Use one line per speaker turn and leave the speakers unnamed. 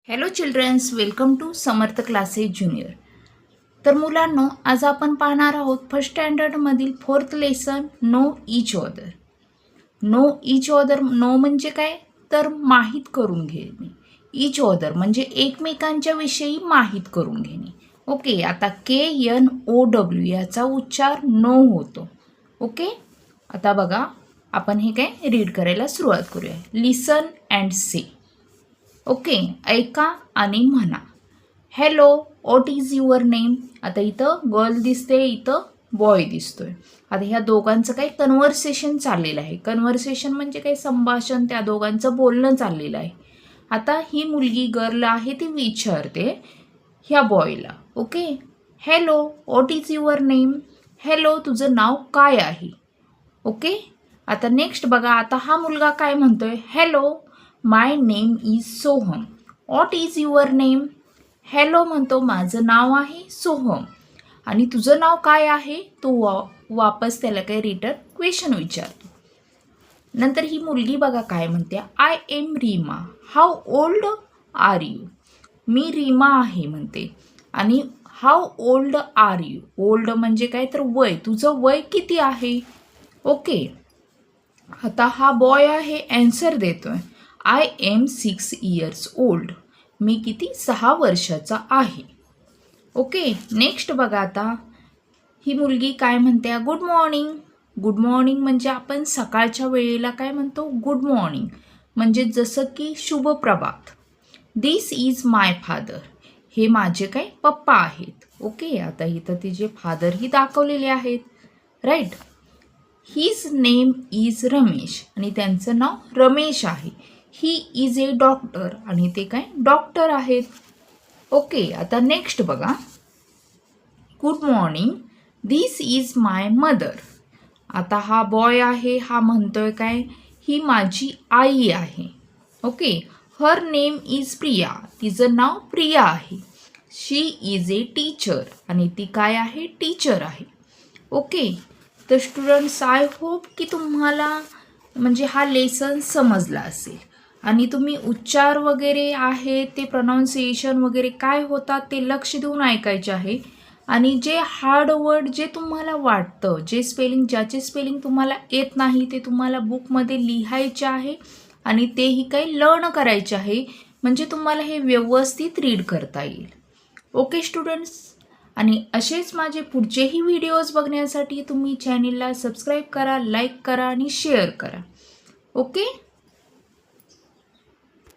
Hello childrens, welcome to Samarth classes junior. तर मुलांनो, आज आपण पाहणार आहोत फर्स्ट स्टँडर्डमधील 4th lesson know each other. Know each other, know म्हणजे काय तर माहीत करून घेणे. इच अदर म्हणजे एकमेकांच्या विषयी माहीत करून घेणे. ओके, आता KNOW याचा उच्चार नो होतो. ओके, आता बघा आपण हे काय रीड करायला सुरुवात करूया. लिसन अँड से. ओके, ऐका आणि म्हणा. Hello, what is your name. आता इथं गर्ल दिसते, इथं बॉय दिसतोय. आता ह्या दोघांचं काही कन्व्हर्सेशन चाललेलं आहे. कन्व्हर्सेशन म्हणजे काही संभाषण, त्या दोघांचं बोलणं चाललेलं आहे. आता ही मुलगी गर्ल आहे ती विचारते ह्या बॉयला. Okay, hello, what is your name. Hello, तुझं नाव काय आहे. ओके, आता नेक्स्ट बघा. आता हा मुलगा काय म्हणतोय. Hello, my name is Soham. What is your name. Hello म्हणतो, माझं नाव आहे सोहम. आणि तुझं नाव काय आहे. तो वापस त्याला काही रिटर्न क्वेश्चन विचारतो. नंतर ही मुलगी बघा काय म्हणते. I am Reema. How old are you. मी रीमा आहे म्हणते. आणि how old are you. Old म्हणजे काय तर वय. तुझं वय किती आहे. ओके, आता हा बॉय आहे ॲन्सर देतोय. I am 6 years old. मी किती 6 वर्षाचा आहे. ओके, नेक्स्ट बघा. आता ही मुलगी काय म्हणते. Good morning. गुड मॉर्निंग म्हणजे आपण सकाळच्या वेळेला काय म्हणतो गुड मॉर्निंग, म्हणजे जसं की शुभ प्रभात. दिस इज माय फादर. हे माझे काय पप्पा आहेत. ओके, आता इथं तिचे फादरही दाखवलेले आहेत. Right. His name is Ramesh. आणि त्यांचं नाव रमेश आहे. He is a doctor. आणि ते काय डॉक्टर आहेत. ओके, आता नेक्स्ट बघा. Good morning. This is my mother. आता हा बॉय आहे, हा म्हणतोय काय ही माझी आई आहे. Okay, her name is Priya. तिचं नाव प्रिया आहे. शी इज ए टीचर. आणि ती काय आहे टीचर आहे. ओके, तर स्टुडंट्स, आय होप की तुम्हाला म्हणजे हा लेसन समजला असेल. आणि तुम्ही उच्चार वगैरे आहे ते प्रोनाऊन्सिएशन वगैरे काय होतात ते लक्ष देऊन ऐकायचे आहे. आणि जे हार्ड वर्ड जे तुम्हाला वाटतं, जे स्पेलिंग ज्याचे स्पेलिंग तुम्हाला येत नाही ते तुम्हाला बुकमध्ये लिहायचे आहे. आणि तेही काही लर्न करायचे आहे, म्हणजे तुम्हाला हे व्यवस्थित रीड करता येईल. ओके स्टुडंट्स, आणि असेच माझे पुढचेही व्हिडिओज बघण्यासाठी तुम्ही चॅनेलला सबस्क्राईब करा, लाईक करा आणि शेअर करा. ओके.